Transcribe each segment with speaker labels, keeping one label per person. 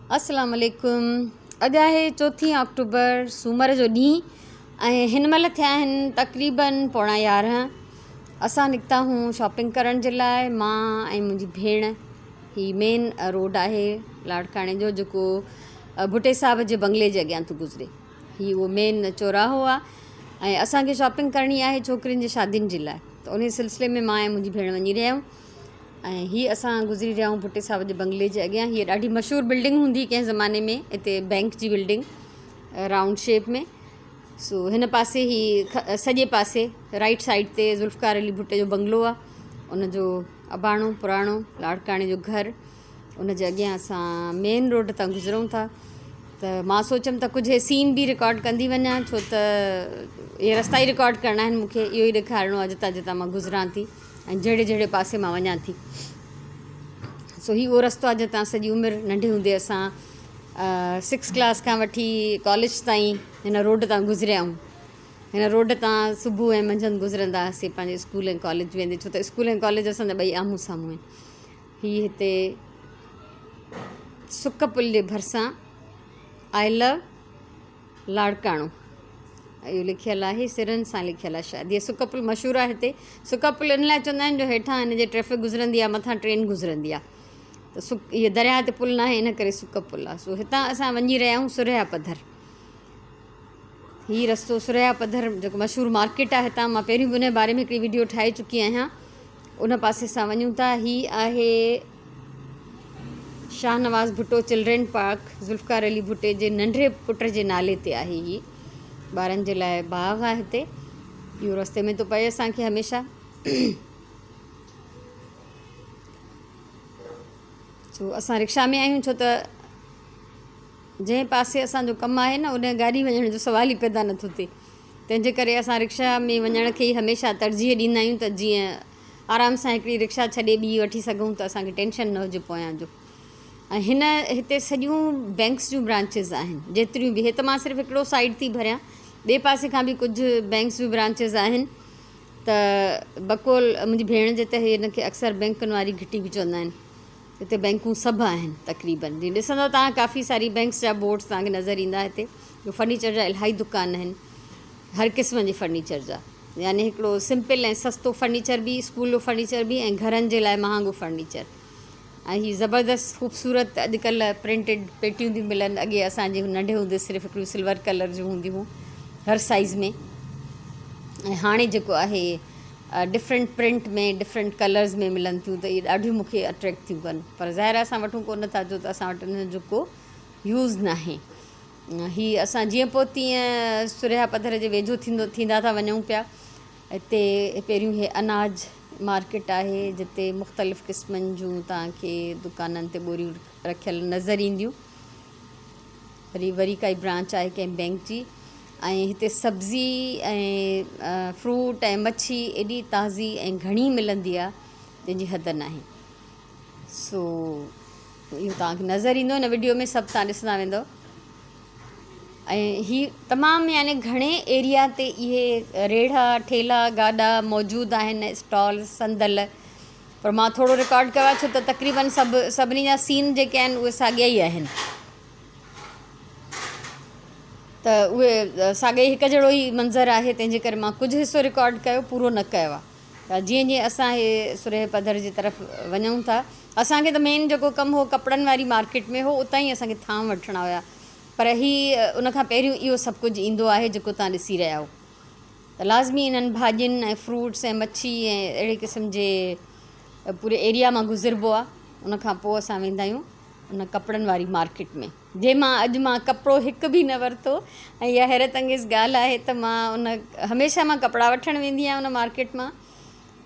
Speaker 1: अस्सलाम वालेकुम। अॼु आहे 4 अक्टूबर सूमर जो ॾींहुं ऐं हिन महिल थिया आहिनि तक़रीबन 11:15। असां निकिता हूं शॉपिंग करण जे लाइ, मां ऐं मुंहिंजी भेण। ही मेन रोड आहे लाड़काणे जो जेको भुटे साहिब जे बंगले जे अॻियां थो गुज़रे। ही उहो मेन चौराहो आहे ऐं असांखे शॉपिंग करणी आहे छोकिरियुनि जी शादियुनि जे लाइ, त उन सिलसिले में मां ऐं मुंहिंजी भेण वञी रहिया आहियूं। ऐं हीअ असां गुज़री रहिया आहियूं भुटे साहिब जे बंगले जे अॻियां। हीअ ॾाढी मशहूरु बिल्डिंग हूंदी कंहिं ज़माने में, हिते बैंक जी बिल्डिंग राउंड शेप में। सो हिन पासे ही सॼे पासे राइट साइड ते ज़ुल्फ़कार अली भुट्टे जो बंगलो आहे, उनजो अबाणो पुराणो लाड़काणे जो घरु। उन जे अॻियां असां मेन रोड तां गुज़रूं था, त मां सोचियमि त कुझु सीन बि रिकॉर्ड कंदी वञा, छो त इहे रस्ता ई रिकॉर्ड करणा आहिनि मूंखे, इहो ई ॾेखारिणो आहे जितां जितां मां गुज़रां थी ऐं जहिड़े जहिड़े पासे मां वञा थी। सो ही उहो रस्तो आहे जितां सॼी उमिरि नंढे हूंदे असां 6 क्लास खां वठी कॉलेज ताईं हिन रोड तां गुज़रिया आहियूं। हिन रोड तां सुबुह ऐं मंझंदि गुज़रंदा हुआसीं पंहिंजे स्कूल ऐं कॉलेज वेंदे, छो त स्कूल ऐं कॉलेज असांजा ॿई आम्हूं साम्हूं आहिनि। हीअ हिते सुक पुल जे भरिसां आई लव लाड़काणो इहो लिखियलु आहे, सिरनि सां लिखियलु आहे शायदि। हीअ सुक पुल मशहूरु आहे हिते। सुक पुल इन लाइ चवंदा आहिनि जो हेठां हिन जे ट्रैफ़िक गुज़रंदी आहे, मथां ट्रेन गुज़रंदी आहे, त इहे दरिया ते पुल न आहे, इन करे सुक पुल आहे। सो हितां असां वञी रहिया आहियूं सुरया पधर। हीअ रस्तो सुरया पधर जेको मशहूरु मार्केट आहे हितां, मां पहिरियों बि उन बारे में हिकिड़ी वीडियो ठाहे चुकी आहियां। उन पासे सां वञूं था। हीअ आहे शाहनवाज़ भुट्टो चिल्ड्रेन पार्क, ज़ुल्फ़कार अली भुट्टे जे नंढे पुट जे नाले ते आहे। हीअ ॿारनि जे लाइ बाग़ आहे हिते। इहो रस्ते में थो पए असांखे हमेशह। सो असां रिक्शा में आहियूं, छो त जंहिं पासे असांजो कमु आहे न, उन गाॾी वञण जो सवाल ई पैदा नथो थिए। तंहिंजे करे असां रिक्शा में वञण खे ई हमेशह तरजीह ॾींदा आहियूं, त जीअं आराम सां हिकिड़ी रिक्शा छॾे ॿी वठी सघूं, त असांखे टेंशन न हुजे पोयां जो। ऐं हिते सॼियूं बैंक्स जूं ब्रांचिस आहिनि, जेतिरियूं बि। हे त मां सिर्फ़ु हिकिड़ो साइड थी भरियां, ॿिए पासे खां बि कुझु बैंक्स जूं ब्रांचिस आहिनि। त बकोल मुंहिंजी भेण जे त हिनखे अक्सर बैंकुनि वारी घिटी बि चवंदा आहिनि। हिते बैंकूं सभु आहिनि तक़रीबन। जीअं ॾिसंदव तव्हां, काफ़ी सारी बैंक्स जा बोर्ड्स तव्हांखे नज़र ईंदा हिते। फर्नीचर जा इलाही दुकान आहिनि, हर क़िस्म जे फर्नीचर जा, यानी हिकिड़ो सिंपल ऐं सस्तो फर्नीचर बि, स्कूल जो फर्नीचर बि, ऐं घरनि जे लाइ महांगो फर्नीचर। ऐं हीअ ज़बरदस्त ख़ूबसूरत अॼुकल्ह प्रिंटेड पेटियूं थी मिलनि। अॻे असांजे नंढे हूंदे सिर्फ़ु हिकिड़ियूं सिल्वर कलर जूं हूंदियूं हुयूं हर साइज़ में, ऐं हाणे जेको आहे डिफरेंट प्रिंट में डिफरेंट कलर्स में मिलनि थियूं, त इहे ॾाढियूं मूंखे अट्रैक्ट थियूं कनि। पर ज़ाहिर आहे असां वठूं कोन था, छो त असां वटि हिन जो को यूज़ न आहे। हीअ असां जीअं पोइ तीअं सुरया पधर जे वेझो थींदा था वञूं पिया। हिते पहिरियों इहे अनाज मार्केट आहे, जिते मुख़्तलिफ़ क़िस्मनि जूं तव्हांखे दुकाननि ते ॿोरियूं रखियल नज़र ईंदियूं। वरी काई ब्रांच आहे कंहिं बैंक जी। ऐं हिते सब्ज़ी ऐं फ्रूट ऐं मच्छी एॾी ताज़ी ऐं घणी मिलंदी आहे, जंहिंजी हद न आहे। सो इहो तव्हांखे नज़र ईंदो हिन वीडियो में, सभु तव्हां ॾिसंदा वेंदव। ऐं हीअ तमामु यानी घणे एरिया ते इहे रेड़ा ठेला गाॾा मौजूदु आहिनि, स्टॉल संदल। पर मां थोरो रिकॉर्ड कयो आहे, छो त तक़रीबन सभिनी जा सीन जेके आहिनि उहे साॻिया ई आहिनि, त उहे साॻे हिकु जहिड़ो ई मंज़रु आहे। तंहिंजे करे मां कुझु हिसो रिकॉर्ड कयो, पूरो न कयो आहे। त जीअं जीअं असां इहे सुरया पधर जी तरफ़ वञूं था, असांखे त मेन जेको कमु हो कपिड़नि वारी मार्केट में हो, उतां ई असांखे थांव वठिणा हुया। पर हीअ उनखां पहिरियों इहो सभु कुझु ईंदो आहे जेको तव्हां ॾिसी रहिया आहियो। त लाज़मी इन्हनि भाॼियुनि ऐं फ्रूट्स ऐं मच्छी ऐं अहिड़े क़िस्म जे पूरे एरिया मां गुज़िरिबो आहे। उनखां पोइ असां वेंदा आहियूं उन कपिड़नि वारी मार्केट में, जंहिं मां कपिड़ो हिकु बि न वरितो। ऐं इहा हैरत अंगेज़ ॻाल्हि आहे त हमेशह मां कपिड़ा वठणु वेंदी आहियां उन मार्केट मां,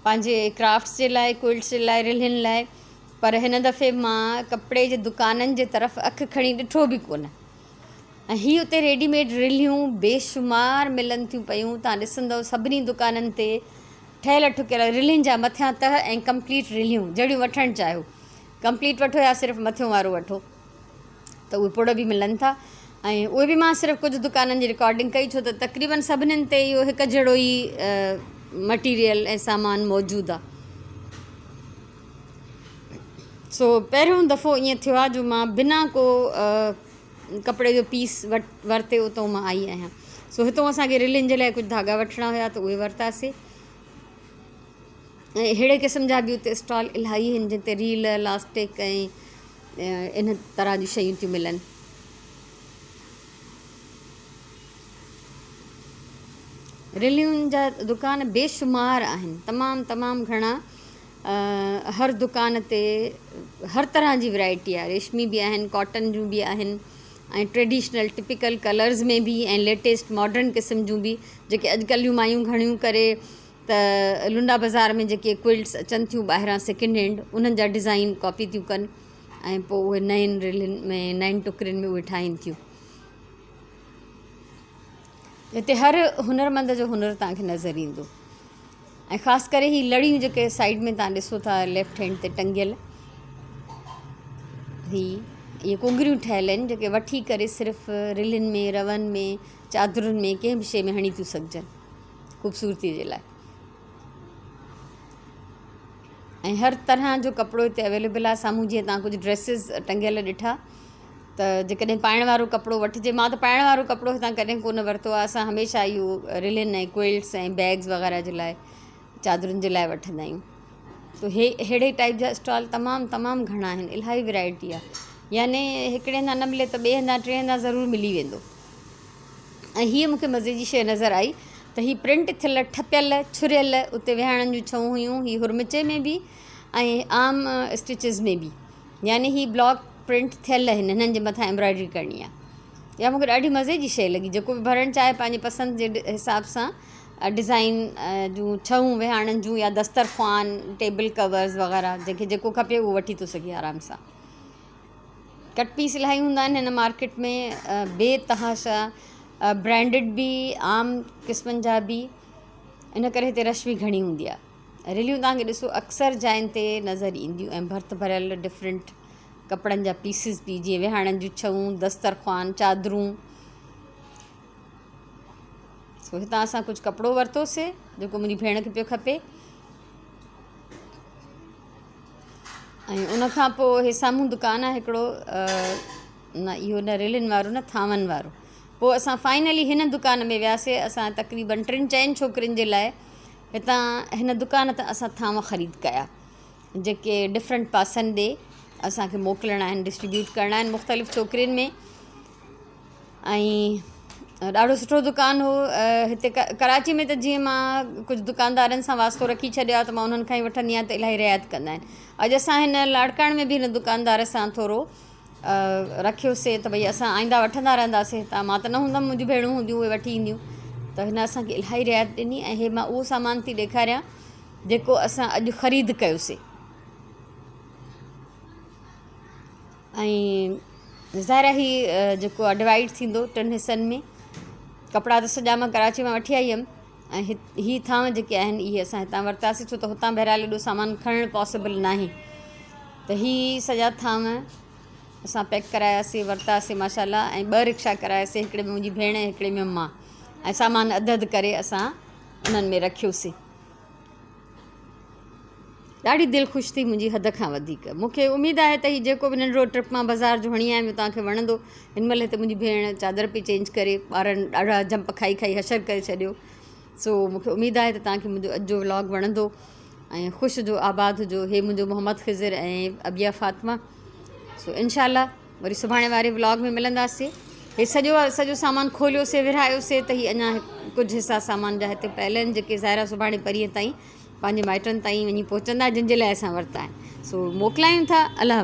Speaker 1: पंहिंजे क्राफ्ट्स जे लाइ, क्विल्ट्स जे लाइ, रिलियुनि लाइ। पर हिन दफ़े मां कपिड़े जे दुकाननि जे तरफ़ अखि खणी ॾिठो बि कोन। ऐं हीअ उते रेडीमेड रिलियूं बेशुमार मिलनि थियूं पियूं। तव्हां ॾिसंदव सभिनी दुकाननि ते ठहियल ठुकियल रिलियुनि जा मथियां तह ऐं कंप्लीट रिलियूं, जहिड़ियूं वठणु चाहियो। कंप्लीट वठो या सिर्फ़ु मथियों वारो वठो, त उहे पुड़ बि मिलनि था। ऐं उहे बि मां सिर्फ़ु कुझु दुकाननि जी रिकॉर्डिंग कई, छो त तक़रीबन सभिनीनि ते इहो हिकु जहिड़ो ई मटीरियल ऐं सामान मौजूदु आहे। सो पहिरियों दफ़ो ईअं थियो आहे जो मां बिना को कपिड़े जो पीस वरिते उतां मां आई आहियां। सो हितां असांखे रिलिन जे लाइ कुझु धागा वठिणा हुया त उहे वरितासीं। ऐं अहिड़े क़िस्म जा बि उते स्टॉल इलाही आहिनि जिते रील, इलास्टिक ऐं इन तरह जी शयूं थियूं मिलनि। रिलियुनि जा दुकान बेशुमार आहिनि, तमामु घणा। हर दुकान ते हर तरह जी वैरायटी आहे। रेशमी बि आहिनि, कॉटन जूं बि आहिनि, ऐं ट्रेडिशनल टिपिकल कलर्स में बि, ऐं लेटेस्ट मॉडर्न क़िस्म जूं बि, जेके अॼुकल्ह जूं मायूं घणियूं करे त लुंडा बाज़ार में जेके क्विल्ट्स अचनि थियूं ॿाहिरां सेकेंड हैंड, उन्हनि जा डिज़ाइन कॉपी थियूं कनि ऐं पोइ उहे नयनि रिलिन में, नयनि टुकड़ियुनि में उहे ठाहीनि थियूं। हिते हर हुनरमंद जो हुनरु तव्हांखे नज़र ईंदो। ऐं ख़ासि करे ही लड़ियूं जेके साइड में तव्हां ॾिसो था लेफ्ट हैंड ते टंगियल, इहे कुंगरियूं ठहियल आहिनि जेके वठी करे सिर्फ़ु रिलिन में, रवनि में, चादरुनि में, कंहिं बि शइ में हणी थियूं सघजनि ख़ूबसूरतीअ जे लाइ। ऐं हर तरह जो कपिड़ो हिते अवेलेबल आहे। साम्हूं जीअं तव्हां कुझु ड्रेसिस टंगियल ॾिठा त जेकॾहिं पाइण वारो कपिड़ो वठिजे, मां त पाइण वारो कपिड़ो हितां कॾहिं कोन वरितो आहे। असां हमेशह इहो रिलिन ऐं क्विल्ट्स ऐं बैग्स वग़ैरह जे लाइ, चादरुनि जे लाइ वठंदा आहियूं। तो अहिड़े टाइप जा स्टॉल तमामु घणा आहिनि, इलाही वैरायटी आहे। याने हिकिड़े हंधा न मिले त ॿिए हंधा टे हंधा ज़रूरु मिली वेंदो। ऐं हीअ मूंखे मज़े जी शइ नज़र आई त हीअ प्रिंट थियल, ठपियल, छुरियल उते विहाणनि जूं छऊं हुयूं, हीअ हुरमिचे में बि ऐं आम स्टिचिस में बि। याने हीअ ब्लॉक प्रिंट थियल आहिनि, हिननि जे मथां एम्ब्रॉयडरी करणी आहे। या मूंखे ॾाढी मज़े जी शइ लॻी। जेको बि भरणु चाहे पंहिंजे पसंदि जे हिसाब सां डिज़ाइन जूं छऊं विहाणनि जूं, या दस्तरख़्वान, टेबल कवर्स वग़ैरह, जंहिंखे जेको खपे उहो वठी थो सघे आराम सां। कट पीस इलाही हूंदा आहिनि हिन मार्केट में, बेतहाशा, ब्रांडेड बि, आम क़िस्मनि जा बि। इन करे हिते रश बि घणी हूंदी आहे। रिलियूं तव्हांखे ॾिसो अक्सर जाइनि ते नज़र ईंदियूं, ऐं भर्त भरियल डिफरेंट कपिड़नि जा पीसिस बि, जीअं विहाणनि जूं छऊं, दस्तरख़्वान, चादरूं। सो हितां असां कुझु कपिड़ो वरितोसीं जेको मुंहिंजी भेण खे पियो खपे। ऐं उनखां पोइ हे साम्हूं दुकानु आहे हिकिड़ो, न इहो न रिलिन वारो, न थांवनि वारो। पोइ असां फाइनली हिन दुकान में वियासीं। असां तक़रीबन 3-4 छोकिरियुनि जे लाइ हितां हिन दुकान तां असां थांव ख़रीद कया, जेके डिफरेंट पासनि ॾे असांखे मोकिलिणा आहिनि, डिस्ट्रीब्यूट करणा आहिनि मुख़्तलिफ़ छोकिरियुनि में। ऐं ॾाढो सुठो दुकानु हो। हिते कराची में त जीअं मां कुझु दुकानदारनि सां वास्तो रखी छॾियो आहे त मां उन्हनि खां ई वठंदी आहियां त इलाही रिआयत कंदा आहिनि। अॼु असां हिन लाड़काणे में बि हिन दुकानदार सां थोरो रखियोसीं त भई असां आईंदा वठंदा रहंदासीं हितां। मां त न हूंदमि, मुंहिंजूं भेणूं हूंदियूं, उहे वठी ईंदियूं। त हिन असांखे इलाही रिआयत ॾिनी। ऐं हे मां उहो सामान थी ॾेखारियां जेको असां अॼु ख़रीद कयोसीं। ऐं ज़ाहिर ही जेको आहे डिवाइड थींदो 3 हिसनि में। कपिड़ा त सॼा मां कराची मां वठी आई हुअमि, ऐं हीअ थांव जेके आहिनि इहे असां हितां वरितासीं, छो त हुतां बहरहाल एॾो सामान खणणु पॉसिबल न आहे। त हीअ सॼा थांव असां पैक करायासीं, वरितासीं माशाल्लाह। ऐं 2 रिक्शा करायासीं, हिकिड़े में मुंहिंजी भेण, हिकिड़े में मां। ऐं सामान अधु करे असां उन्हनि में रखियोसीं। ॾाढी दिलि ख़ुशि थी मुंहिंजी हद खां वधीक। मूंखे उमेदु आहे त हीउ जेको बि नंढिड़ो ट्रिप मां बाज़ार जो हणी आयमि तव्हांखे वणंदो। हिन महिल हिते मुंहिंजी भेण चादर पई चेंज करे, ॿारनि ॾाढा जंप खाई हशर करे छॾियो। सो मूंखे उमेदु आहे त तव्हांखे मुंहिंजो अॼु जो व्लॉग वणंदो ऐं ख़ुशि जो आबाद हुजो। हे मुंहिंजो मोहम्मद ख़िज़िर ऐं अबिया फ़ातिमा। सो इनशाला वरी सुभाणे वारे व्लॉग में मिलंदासीं। हे सॼो सामान खोलियोसीं, विरहायोसीं त हीअ अञा कुझु हिसा सामान जा हिते पियल आहिनि, जेके ज़ाहिरा सुभाणे परीहं ताईं पंहिंजे माइटनि ताईं वञी पहुचंदा, जिन जे लाइ असां वरिता आहिनि। सो मोकिलायूं था। अलाह।